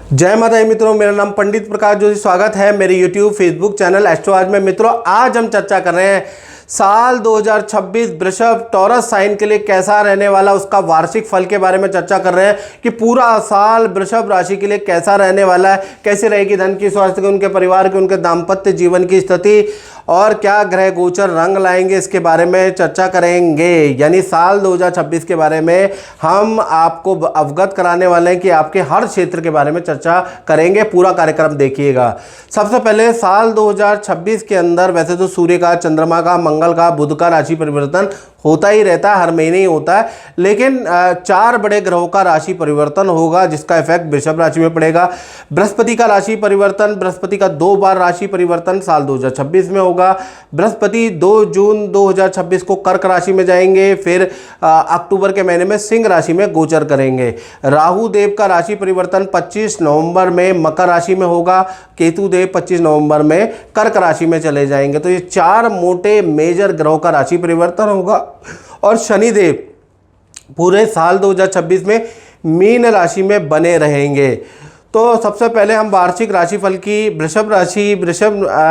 जय माता दी मित्रों, मेरा नाम पंडित प्रकाश जोशी। स्वागत है मेरे YouTube फेसबुक चैनल एस्ट्रो आज में। मित्रों, आज हम चर्चा कर रहे हैं साल 2026 वृषभ टॉरस साइन के लिए कैसा रहने वाला, उसका वार्षिक फल के बारे में चर्चा कर रहे हैं कि पूरा साल वृषभ राशि के लिए कैसा रहने वाला है, कैसे रहेगी धन की, स्वास्थ्य की, उनके परिवार की, उनके दाम्पत्य जीवन की स्थिति और क्या ग्रह गोचर रंग लाएंगे, इसके बारे में चर्चा करेंगे। यानी साल 2026 के बारे में हम आपको अवगत कराने वाले हैं कि आपके हर क्षेत्र के बारे में चर्चा करेंगे। पूरा कार्यक्रम देखिएगा। सबसे पहले साल 2026 के अंदर वैसे तो सूर्य का, चंद्रमा का, मंगल का, बुध का राशि परिवर्तन होता ही रहता है, हर महीने ही होता है, लेकिन 4 बड़े ग्रहों का राशि परिवर्तन होगा जिसका इफेक्ट वृषभ राशि में पड़ेगा। बृहस्पति का राशि परिवर्तन, बृहस्पति का 2 बार राशि परिवर्तन साल 2026 में होगा। बृहस्पति 2 जून 2026 को कर्क राशि में जाएंगे, फिर अक्टूबर के महीने में सिंह राशि में गोचर करेंगे। राहु देव का राशि परिवर्तन 25 नवंबर में मकर राशि में होगा। केतु देव 25 नवंबर में कर्क राशि में चले जाएंगे। तो ये 4 मोटे मेजर ग्रहों का राशि परिवर्तन होगा। और शनिदेव पूरे साल 2026 में मीन राशि में बने रहेंगे। तो सबसे पहले हम वार्षिक राशिफल की वृषभ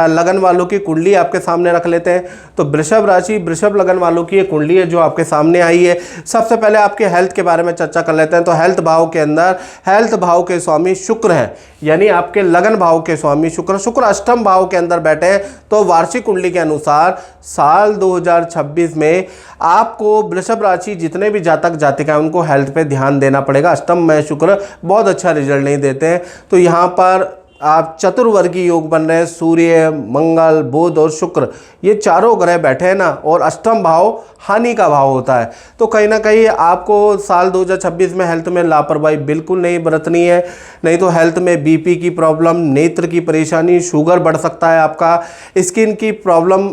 लगन वालों की कुंडली आपके सामने रख लेते हैं। तो वृषभ लगन वालों की ये कुंडली है जो आपके सामने आई है। सबसे पहले आपके हेल्थ के बारे में चर्चा कर लेते हैं। तो हेल्थ भाव के अंदर हेल्थ भाव के स्वामी शुक्र हैं, यानी आपके लगन भाव के स्वामी शुक्र अष्टम भाव के अंदर बैठे हैं। तो वार्षिक कुंडली के अनुसार साल 2026 में आपको वृषभ राशि जितने भी जातक जातिका उनको हेल्थ पे ध्यान देना पड़ेगा। अष्टम में शुक्र बहुत अच्छा रिजल्ट नहीं देते हैं। तो यहाँ पर आप चतुर्वर्गीय योग बन रहे हैं। सूर्य, मंगल, बुध और शुक्र, ये चारों ग्रह बैठे हैं ना, और अष्टम भाव हानि का भाव होता है। तो कहीं ना कहीं आपको साल 2026 में हेल्थ में लापरवाही बिल्कुल नहीं बरतनी है, नहीं तो हेल्थ में बीपी की प्रॉब्लम, नेत्र की परेशानी, शुगर बढ़ सकता है, आपका स्किन की प्रॉब्लम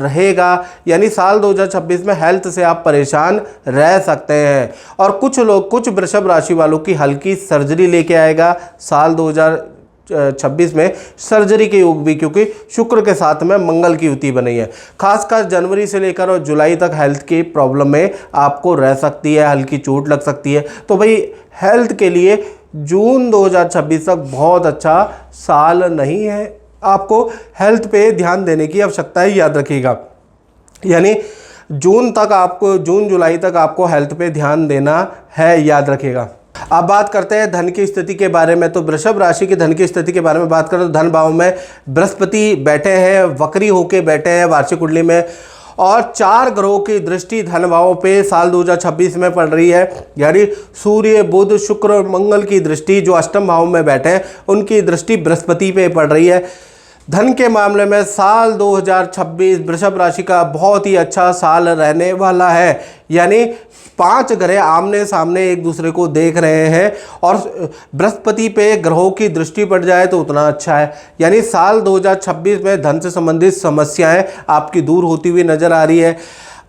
रहेगा। यानी साल 2026 में हेल्थ से आप परेशान रह सकते हैं। और कुछ वृषभ राशि वालों की हल्की सर्जरी लेके आएगा साल 2026 में, सर्जरी के योग भी, क्योंकि शुक्र के साथ में मंगल की युति बनी है। खासकर जनवरी से लेकर और जुलाई तक हेल्थ की प्रॉब्लम में आपको रह सकती है, हल्की चोट लग सकती है। तो भाई हेल्थ के लिए जून 2026 तक बहुत अच्छा साल नहीं है, आपको हेल्थ पे ध्यान देने की आवश्यकता है, याद रखिएगा। यानी जून जुलाई तक आपको हेल्थ पे ध्यान देना है, याद रखिएगा। अब बात करते हैं धन की स्थिति के बारे में। तो वृषभ राशि की धन की स्थिति के बारे में बात करें तो धन भाव में बृहस्पति बैठे हैं, वक्री होके बैठे हैं वार्षिक कुंडली में, और 4 ग्रहों की दृष्टि धन भाव पे साल 2026 में पड़ रही है। यानी सूर्य, बुध, शुक्र और मंगल की दृष्टि जो अष्टम भाव में बैठे हैं उनकी दृष्टि बृहस्पति पे पड़ रही है। धन के मामले में साल 2026 वृषभ राशि का बहुत ही अच्छा साल रहने वाला है। यानी 5 ग्रह आमने सामने एक दूसरे को देख रहे हैं, और बृहस्पति पे ग्रहों की दृष्टि पड़ जाए तो उतना अच्छा है। यानी साल 2026 में धन से संबंधित समस्याएं आपकी दूर होती हुई नजर आ रही है,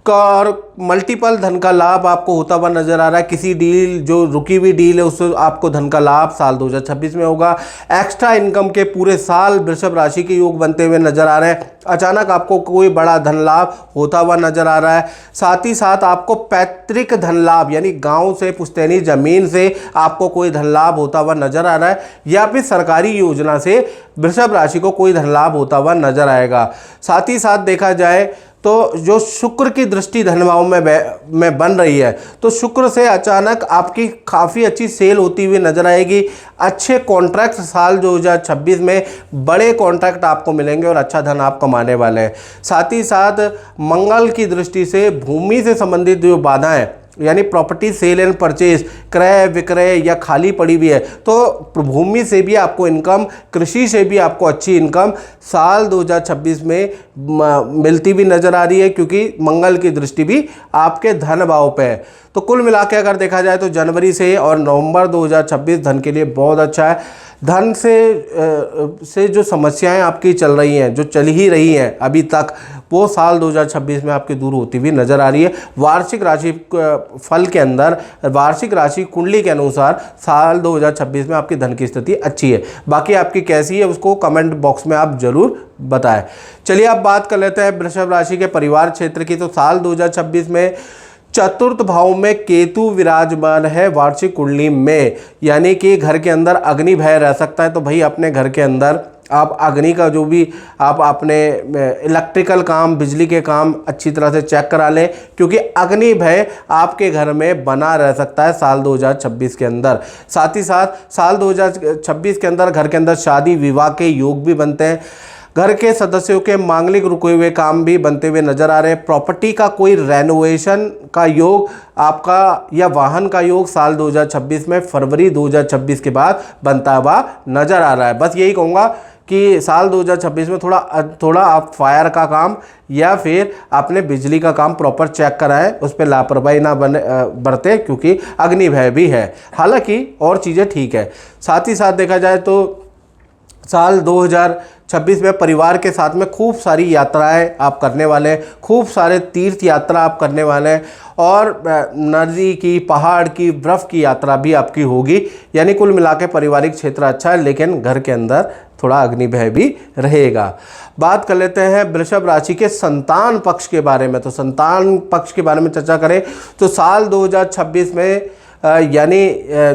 और मल्टीपल धन का लाभ आपको होता हुआ नजर आ रहा है। किसी डील, जो रुकी हुई डील है, उससे आपको धन का लाभ साल 2026 में होगा। एक्स्ट्रा इनकम के पूरे साल वृषभ राशि के योग बनते हुए नजर आ रहे हैं। अचानक आपको कोई बड़ा धन लाभ होता हुआ नजर आ रहा है। साथ ही साथ आपको पैतृक धन लाभ, यानी गांव से, पुश्तैनी जमीन से आपको कोई धन लाभ होता हुआ नजर आ रहा है, या फिर सरकारी योजना से वृषभ राशि को कोई धन लाभ होता हुआ नजर आएगा। साथ ही साथ देखा जाए तो जो शुक्र की दृष्टि धनभाव में बन रही है, तो शुक्र से अचानक आपकी काफ़ी अच्छी सेल होती हुई नजर आएगी। अच्छे कॉन्ट्रैक्ट साल 2026 में बड़े कॉन्ट्रैक्ट आपको मिलेंगे और अच्छा धन आप कमाने वाले हैं। साथ ही साथ मंगल की दृष्टि से भूमि से संबंधित जो बाधाएं, यानी प्रॉपर्टी सेल एंड परचेज, क्रय विक्रय या खाली पड़ी हुई है, तो भूमि से भी आपको इनकम, कृषि से भी आपको अच्छी इनकम साल 2026 में मिलती भी नजर आ रही है, क्योंकि मंगल की दृष्टि भी आपके धन भाव पे है। तो कुल मिला के अगर देखा जाए तो जनवरी से और नवंबर 2026 धन के लिए बहुत अच्छा है। धन से जो समस्याएं आपकी चल रही हैं, जो चल ही रही हैं अभी तक, वो साल 2026 में आपकी दूर होती हुई नजर आ रही है। वार्षिक राशि फल के अंदर, वार्षिक राशि कुंडली के अनुसार साल 2026 में आपकी धन की स्थिति अच्छी है। बाकी आपकी कैसी है उसको कमेंट बॉक्स में आप जरूर बताएं। चलिए अब बात कर लेते हैं वृषभ राशि के परिवार क्षेत्र की। तो साल 2026 में चतुर्थ भाव में केतु विराजमान है वार्षिक कुंडली में, यानी कि घर के अंदर अग्नि भय रह सकता है। तो भाई अपने घर के अंदर आप अग्नि का जो भी आप अपने इलेक्ट्रिकल काम, बिजली के काम अच्छी तरह से चेक करा लें, क्योंकि अग्नि भय आपके घर में बना रह सकता है साल 2026 के अंदर। साथ ही साथ साल 2026 के अंदर घर के अंदर शादी विवाह के योग भी बनते हैं। घर के सदस्यों के मांगलिक रुके हुए काम भी बनते हुए नजर आ रहे हैं। प्रॉपर्टी का कोई रेनोवेशन का योग आपका या वाहन का योग साल 2026 में फरवरी 2026 के बाद बनता हुआ नजर आ रहा है। बस यही कहूँगा कि साल 2026 में थोड़ा आप फायर का काम या फिर अपने बिजली का काम प्रॉपर चेक कराएं, उस पर लापरवाही ना बरते, क्योंकि अग्नि भय भी है। हालांकि और चीज़ें ठीक है। साथ ही साथ देखा जाए तो साल 2026 में परिवार के साथ में खूब सारी यात्राएं आप करने वाले हैं, खूब सारे तीर्थ यात्रा आप करने वाले हैं, और नदी की, पहाड़ की, बर्फ़ की यात्रा भी आपकी होगी। यानी कुल मिला के पारिवारिक क्षेत्र अच्छा है, लेकिन घर के अंदर थोड़ा अग्नि भय भी रहेगा। बात कर लेते हैं वृषभ राशि के संतान पक्ष के बारे में। तो संतान पक्ष के बारे में चर्चा करें तो साल 2026 में यानी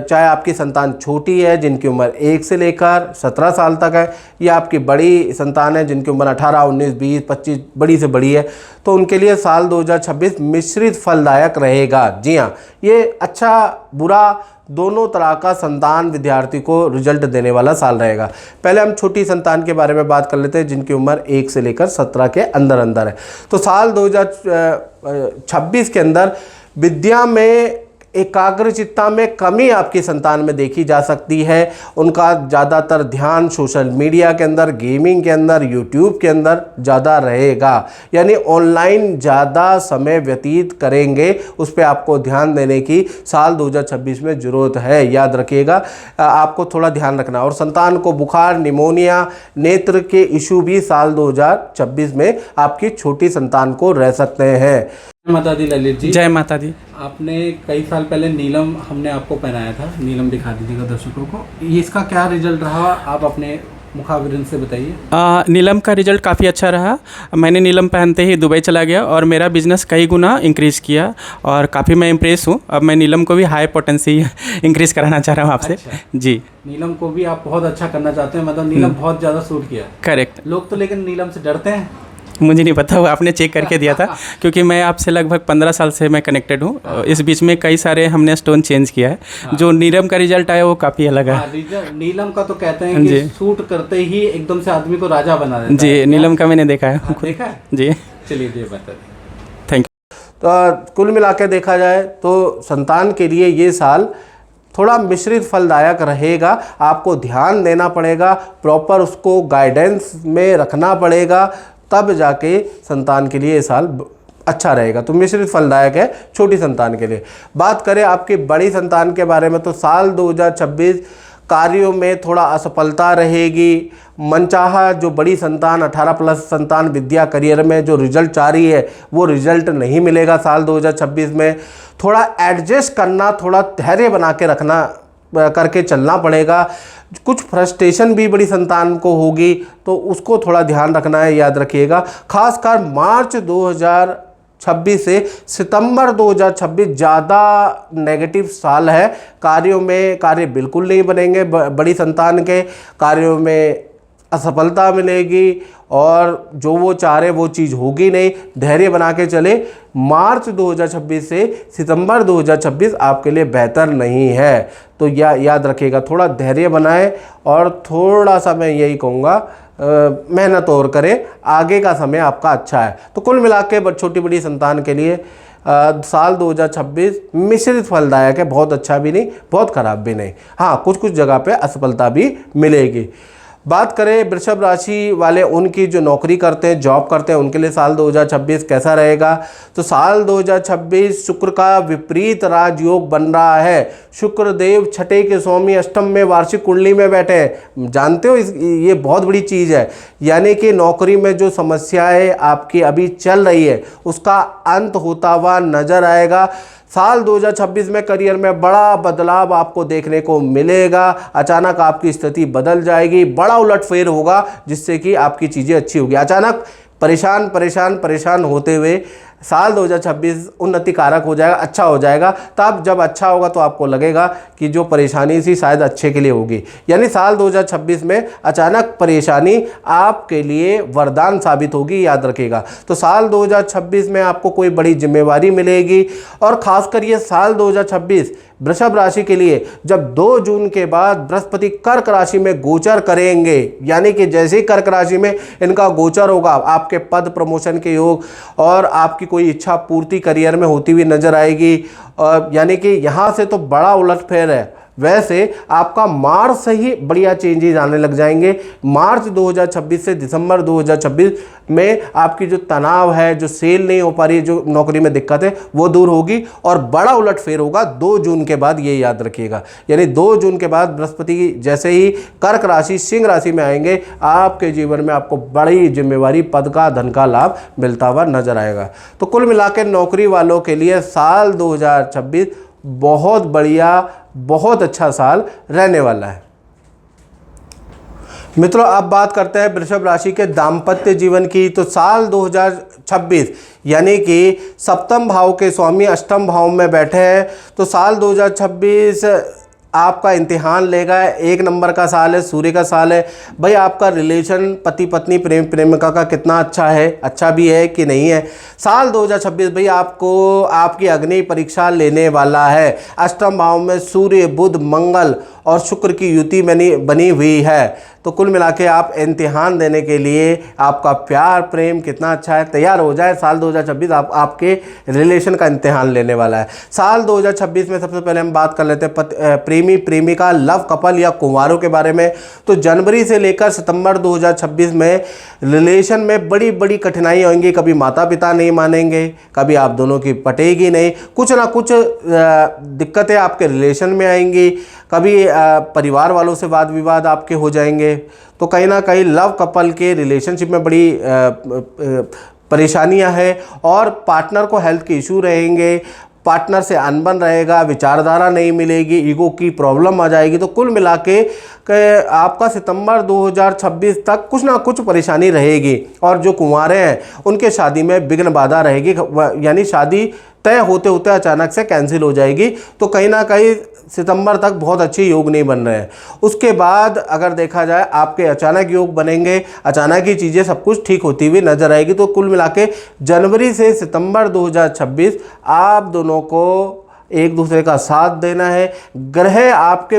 चाहे आपकी संतान छोटी है जिनकी उम्र 1 से लेकर 17 साल तक है, या आपकी बड़ी संतान है जिनकी उम्र 18, 19, 20, 25 बड़ी से बड़ी है, तो उनके लिए साल 2026 मिश्रित फलदायक रहेगा। जी हाँ, ये अच्छा बुरा दोनों तरह का संतान विद्यार्थी को रिजल्ट देने वाला साल रहेगा। पहले हम छोटी संतान के बारे में बात कर लेते हैं जिनकी उम्र 1 से लेकर 17 के अंदर अंदर है। तो साल 2026 के अंदर विद्या में एकाग्रचित्ता में कमी आपकी संतान में देखी जा सकती है। उनका ज़्यादातर ध्यान सोशल मीडिया के अंदर, गेमिंग के अंदर, यूट्यूब के अंदर ज़्यादा रहेगा, यानी ऑनलाइन ज़्यादा समय व्यतीत करेंगे। उस पर आपको ध्यान देने की साल 2026 में ज़रूरत है, याद रखिएगा, आपको थोड़ा ध्यान रखना। और संतान को बुखार, निमोनिया, नेत्र के इशू भी साल 2026 में आपकी छोटी संतान को रह सकते हैं। माता दी ललित जी। जय माता दी। आपने कई साल पहले नीलम हमने आपको पहनाया था, नीलम दिखा दीजिएगा दर्शकों को। ये इसका क्या रिजल्ट रहा, आप अपने मुखावरण से बताइए। नीलम का रिजल्ट काफ़ी अच्छा रहा। मैंने नीलम पहनते ही दुबई चला गया और मेरा बिज़नेस कई गुना इंक्रीज़ किया और काफ़ी मैं इम्प्रेस हूँ। अब मैं नीलम को भी हाई पोटेंसी इंक्रीज़ कराना चाह रहा हूँ आपसे। अच्छा। जी, नीलम को भी आप बहुत अच्छा करना चाहते हैं, मतलब नीलम बहुत ज़्यादा सूट किया। करेक्ट। लोग तो लेकिन नीलम से डरते हैं। मुझे नहीं पता, वो आपने चेक करके दिया था, क्योंकि मैं आपसे लगभग 15 साल से मैं कनेक्टेड हूँ। इस बीच में कई सारे हमने स्टोन चेंज किया है। जो नीलम का रिजल्ट आया वो काफ़ी अलग है। नीलम का तो कहते हैं कि सूट करते ही एकदम से आदमी को राजा बना देता है। जी, नीलम का मैंने देखा है। देखा है जी, चलिए जी बता। Thank you. तो कुल मिला के देखा जाए तो संतान के लिए ये साल थोड़ा मिश्रित फलदायक रहेगा। आपको ध्यान देना पड़ेगा, प्रॉपर उसको गाइडेंस में रखना पड़ेगा, तब जाके संतान के लिए ये साल अच्छा रहेगा। तो मिश्रित फलदायक है छोटी संतान के लिए। बात करें आपकी बड़ी संतान के बारे में तो साल 2026 कार्यों में थोड़ा असफलता रहेगी। मनचाहा जो बड़ी संतान 18+ संतान विद्या करियर में जो रिजल्ट चाह रही है वो रिजल्ट नहीं मिलेगा साल 2026 में। थोड़ा एडजस्ट करना, थोड़ा धैर्य बना के रखना, करके चलना पड़ेगा। कुछ फ्रस्ट्रेशन भी बड़ी संतान को होगी, तो उसको थोड़ा ध्यान रखना है, याद रखिएगा। खासकर मार्च 2026 से सितंबर 2026 ज़्यादा नेगेटिव साल है। कार्यों में कार्य बिल्कुल नहीं बनेंगे, बड़ी संतान के कार्यों में असफलता मिलेगी और जो वो चाह रहे वो चीज़ होगी नहीं। धैर्य बना के चले। मार्च 2026 से सितंबर 2026 आपके लिए बेहतर नहीं है, तो याद रखिएगा, थोड़ा धैर्य बनाएं और थोड़ा सा मैं यही कहूँगा मेहनत और करें, आगे का समय आपका अच्छा है। तो कुल मिला के छोटी बड़ी संतान के लिए साल 2026 मिश्रित फलदायक है, बहुत अच्छा भी नहीं, बहुत ख़राब भी नहीं। हाँ, कुछ जगह पे असफलता भी मिलेगी। बात करें वृषभ राशि वाले, उनकी जो नौकरी करते हैं, जॉब करते हैं, उनके लिए साल 2026 कैसा रहेगा। तो साल 2026 शुक्र का विपरीत राजयोग बन रहा है। शुक्र देव छठे के स्वामी अष्टम में वार्षिक कुंडली में बैठे हैं। जानते हो ये बहुत बड़ी चीज़ है। यानी कि नौकरी में जो समस्याएं आपकी अभी चल रही है उसका अंत होता हुआ नजर आएगा। साल 2026 में करियर में बड़ा बदलाव आपको देखने को मिलेगा। अचानक आपकी स्थिति बदल जाएगी, बड़ा उलटफेर होगा जिससे कि आपकी चीज़ें अच्छी होगी। अचानक परेशान होते हुए साल 2026 उन्नति कारक हो जाएगा, अच्छा हो जाएगा। तब जब अच्छा होगा तो आपको लगेगा कि जो परेशानी थी शायद अच्छे के लिए होगी। यानी साल 2026 में अचानक परेशानी आपके लिए वरदान साबित होगी, याद रखिएगा। तो साल 2026 में आपको कोई बड़ी जिम्मेवारी मिलेगी। और खासकर ये साल 2026 वृषभ राशि के लिए जब 2 जून के बाद बृहस्पति कर्क राशि में गोचर करेंगे, यानी कि जैसे ही कर्क राशि में इनका गोचर होगा, आपके पद प्रमोशन के योग और आपकी कोई इच्छा पूर्ति करियर में होती हुई नजर आएगी। यानी कि यहाँ से तो बड़ा उलटफेर है। वैसे आपका मार्च से ही बढ़िया चेंजेस आने लग जाएंगे। मार्च 2026 से दिसंबर 2026 में आपकी जो तनाव है, जो सेल नहीं हो पा रही है, जो नौकरी में दिक्कत है, वो दूर होगी और बड़ा उलटफेर होगा 2 जून के बाद, ये याद रखिएगा। यानी 2 जून के बाद बृहस्पति जैसे ही कर्क राशि सिंह राशि में आएंगे, आपके जीवन में आपको बड़ी जिम्मेवारी, पद का, धन का लाभ मिलता हुआ नजर आएगा। तो कुल मिलाकर नौकरी वालों के लिए साल 2026 बहुत बढ़िया, बहुत अच्छा साल रहने वाला है। मित्रों, अब बात करते हैं वृषभ राशि के दाम्पत्य जीवन की। तो साल 2026 यानी कि सप्तम भाव के स्वामी अष्टम भाव में बैठे हैं, तो साल 2026 आपका इम्तिहान लेगा। 1 नंबर का साल है, सूर्य का साल है। भाई आपका रिलेशन पति पत्नी प्रेम प्रेमिका का कितना अच्छा है, अच्छा भी है कि नहीं है। साल 2026 भाई आपको आपकी अग्नि परीक्षा लेने वाला है। अष्टम भाव में सूर्य, बुध, मंगल और शुक्र की युति बनी हुई है। तो कुल मिला के आप इम्तिहान देने के लिए आपका प्यार प्रेम कितना अच्छा है, तैयार हो जाए। साल 2026 आपके रिलेशन का इम्तिहान लेने वाला है। साल 2026 में सबसे पहले हम बात कर लेते हैं प्रेमी प्रेमिका, लव कपल या कुंवारों के बारे में। तो जनवरी से लेकर सितंबर 2026 में रिलेशन में बड़ी बड़ी कठिनाई होंगी। कभी माता पिता नहीं मानेंगे, कभी आप दोनों की पटेगी नहीं, कुछ ना कुछ दिक्कतें आपके रिलेशन में आएंगी, कभी परिवार वालों से वाद विवाद आपके हो जाएंगे। तो कहीं ना कहीं लव कपल के रिलेशनशिप में बड़ी परेशानियां हैं और पार्टनर को हेल्थ के इशू रहेंगे, पार्टनर से अनबन रहेगा, विचारधारा नहीं मिलेगी, ईगो की प्रॉब्लम आ जाएगी। तो कुल मिला के आपका सितंबर 2026 तक कुछ ना कुछ परेशानी रहेगी। और जो कुंवारे हैं उनके शादी में विघ्न बाधा रहेगी, यानी शादी तय होते होते अचानक से कैंसिल हो जाएगी। तो कहीं ना कहीं सितंबर तक बहुत अच्छे योग नहीं बन रहे हैं। उसके बाद अगर देखा जाए आपके अचानक योग बनेंगे, अचानक ही चीज़ें सब कुछ ठीक होती हुई नजर आएगी। तो कुल मिला के जनवरी से सितंबर 2026 आप दोनों को एक दूसरे का साथ देना है। ग्रह आपके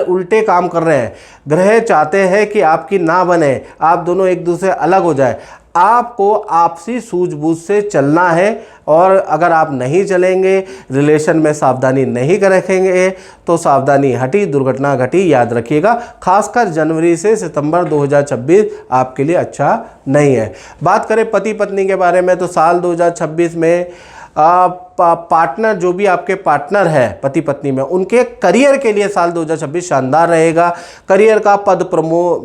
उल्टे काम कर रहे हैं, ग्रह चाहते हैं कि आपकी ना बने, आप दोनों एक दूसरे अलग हो जाए। आपको आपसी सूझबूझ से चलना है और अगर आप नहीं चलेंगे, रिलेशन में सावधानी नहीं रखेंगे तो सावधानी हटी दुर्घटना घटी, याद रखिएगा। खासकर जनवरी से सितंबर 2026 आपके लिए अच्छा नहीं है। बात करें पति पत्नी के बारे में तो साल 2026 में पार्टनर, जो भी आपके पार्टनर है पति पत्नी में, उनके करियर के लिए साल 2026 शानदार रहेगा। करियर का पद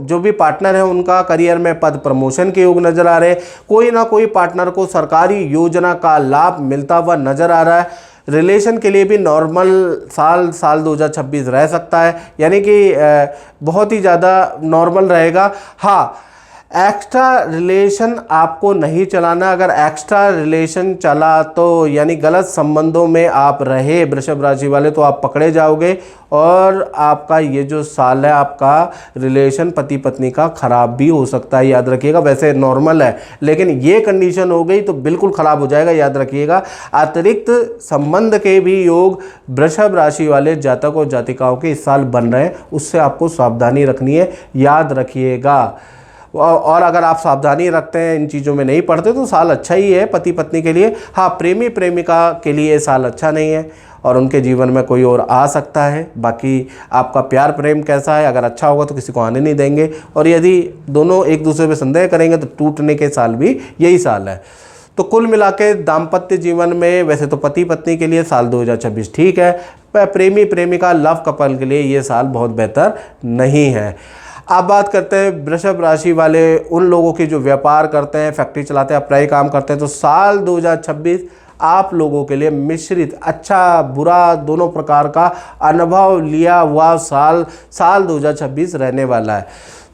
जो भी पार्टनर है उनका करियर में पद प्रमोशन के योग नजर आ रहे हैं। कोई ना कोई पार्टनर को सरकारी योजना का लाभ मिलता हुआ नजर आ रहा है। रिलेशन के लिए भी नॉर्मल साल 2026 रह सकता है, यानी कि बहुत ही ज़्यादा नॉर्मल रहेगा। हाँ, एक्स्ट्रा रिलेशन आपको नहीं चलाना। अगर एक्स्ट्रा रिलेशन चला तो यानी गलत संबंधों में आप रहे वृषभ राशि वाले, तो आप पकड़े जाओगे और आपका ये जो साल है आपका रिलेशन पति पत्नी का खराब भी हो सकता है, याद रखिएगा। वैसे नॉर्मल है लेकिन ये कंडीशन हो गई तो बिल्कुल ख़राब हो जाएगा, याद रखिएगा। अतिरिक्त संबंध के भी योग वृषभ राशि वाले जातक और जातिकाओं के इस साल बन रहे हैं, उससे आपको सावधानी रखनी है, याद रखिएगा। और अगर आप सावधानी रखते हैं, इन चीज़ों में नहीं पड़ते, तो साल अच्छा ही है पति पत्नी के लिए। हाँ, प्रेमी प्रेमिका के लिए साल अच्छा नहीं है और उनके जीवन में कोई और आ सकता है। बाकी आपका प्यार प्रेम कैसा है, अगर अच्छा होगा तो किसी को आने नहीं देंगे, और यदि दोनों एक दूसरे पे संदेह करेंगे तो टूटने के साल भी यही साल है। तो कुल मिला के दाम्पत्य जीवन में वैसे तो पति पत्नी के लिए साल 2026 ठीक है, प्रेमी प्रेमिका लव कपल के लिए ये साल बहुत बेहतर नहीं है। अब बात करते हैं वृषभ राशि वाले उन लोगों की जो व्यापार करते हैं, फैक्ट्री चलाते हैं, अप्लाई काम करते हैं। तो साल 2026 आप लोगों के लिए मिश्रित, अच्छा बुरा दोनों प्रकार का अनुभव लिया हुआ साल 2026 रहने वाला है।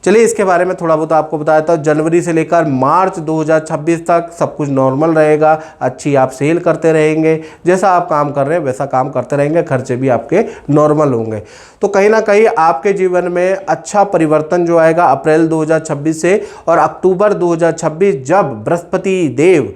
चलिए इसके बारे में थोड़ा बहुत आपको बताया था। जनवरी से लेकर मार्च 2026 तक सब कुछ नॉर्मल रहेगा, अच्छी आप सेल करते रहेंगे, जैसा आप काम कर रहे हैं वैसा काम करते रहेंगे, खर्चे भी आपके नॉर्मल होंगे। तो कहीं ना कहीं आपके जीवन में अच्छा परिवर्तन जो आएगा अप्रैल 2026 से और अक्टूबर 2026 जब बृहस्पति देव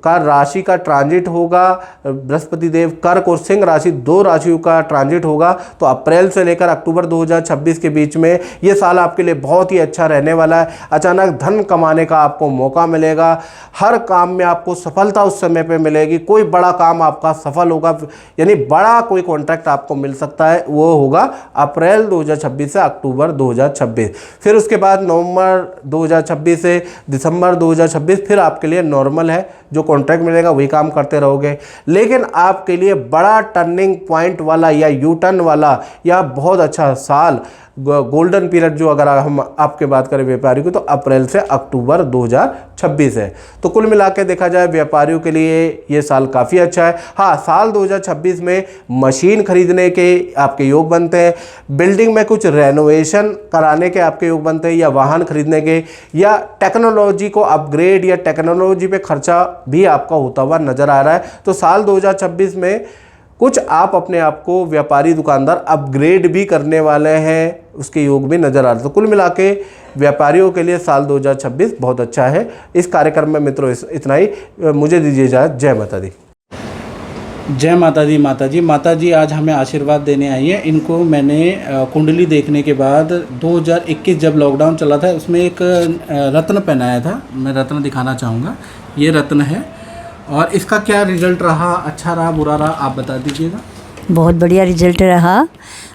का राशि का ट्रांजिट होगा, बृहस्पति देव कर्क और सिंह राशि 2 राशियों का ट्रांजिट होगा, तो अप्रैल से लेकर अक्टूबर 2026 के बीच में ये साल आपके लिए बहुत ही अच्छा रहने वाला है। अचानक धन कमाने का आपको मौका मिलेगा, हर काम में आपको सफलता उस समय पे मिलेगी, कोई बड़ा काम आपका सफल होगा, यानी बड़ा कोई कॉन्ट्रैक्ट आपको मिल सकता है, वो होगा अप्रैल 2026 से अक्टूबर 2026। फिर उसके बाद नवंबर 2026 से दिसंबर 2026 फिर आपके लिए नॉर्मल है, जो कॉन्ट्रैक्ट मिलेगा वही काम करते रहोगे। लेकिन आपके लिए बड़ा टर्निंग पॉइंट वाला या यू टर्न वाला या बहुत अच्छा साल, गोल्डन पीरियड जो अगर हम आपके बात करें व्यापारी को, तो अप्रैल से अक्टूबर 2026 है। तो कुल मिला के देखा जाए व्यापारियों के लिए ये साल काफ़ी अच्छा है। हाँ, साल 2026 में मशीन खरीदने के आपके योग बनते हैं, बिल्डिंग में कुछ रेनोवेशन कराने के आपके योग बनते हैं, या वाहन खरीदने के, या टेक्नोलॉजी को अपग्रेड या टेक्नोलॉजी पे खर्चा भी आपका होता हुआ नज़र आ रहा है। तो साल 2026 में कुछ आप अपने आप को व्यापारी दुकानदार अपग्रेड भी करने वाले हैं, उसके योग भी नज़र आ रहे हैं। तो कुल मिला के व्यापारियों के लिए साल 2026 बहुत अच्छा है। इस कार्यक्रम में मित्रों इतना ही, मुझे दीजिए इजाज़त। जय माता दी। जय माता दी। माता जी आज हमें आशीर्वाद देने आई है। इनको मैंने कुंडली देखने के बाद 2021 जब लॉकडाउन चला था उसमें एक रत्न पहनाया था, मैं रत्न दिखाना चाहूँगा। ये रत्न है और इसका क्या रिजल्ट रहा, अच्छा रहा बुरा रहा, आप बता दीजिएगा। बहुत बढ़िया रिजल्ट रहा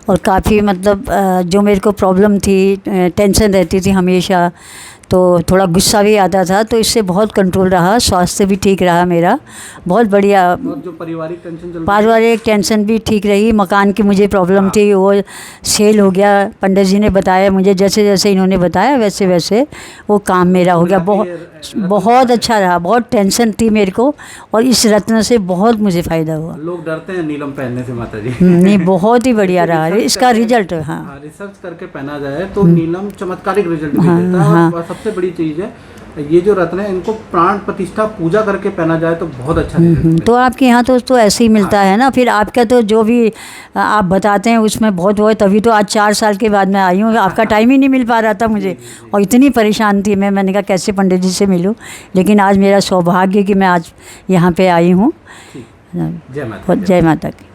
और काफ़ी मतलब जो मेरे को प्रॉब्लम थी, टेंशन रहती थी हमेशा, तो थोड़ा गुस्सा भी आता था, तो इससे बहुत कंट्रोल रहा, स्वास्थ्य भी ठीक रहा मेरा, बहुत बढ़िया। और जो पारिवारिक टेंशन भी ठीक रही। मकान की मुझे प्रॉब्लम थी, वो सेल हो गया। पंडित जी ने बताया मुझे, जैसे जैसे इन्होंने बताया वैसे वैसे वो काम मेरा हो गया। बहुत अच्छा रहा, बहुत टेंशन थी मेरे को और इस रत्न से बहुत मुझे फ़ायदा हुआ। लोग डरते हैं नीलम पहनने से माता जी। नहीं, बहुत ही बढ़िया रहा इसका रिजल्ट। हाँ, रिसर्च करके पहना जाए तो नीलम चमत्कारिक रिजल्ट भी देता है। और सबसे बड़ी चीज़ है ये जो रत्न है, इनको प्राण प्रतिष्ठा पूजा करके पहना जाए तो बहुत अच्छा रिजल्ट। तो आपके यहाँ तो ऐसे ही मिलता है ना। फिर आपका तो जो भी आप बताते हैं उसमें बहुत वो है, तभी तो आज 4 साल के बाद मैं आई हूँ। आपका टाइम ही नहीं मिल पा रहा था मुझे और इतनी परेशान थी मैंने कहा कैसे पंडित जी से मिलूँ, लेकिन आज मेरा सौभाग्य कि मैं आज यहाँ पे आई हूँ। जय माता। जय माता की।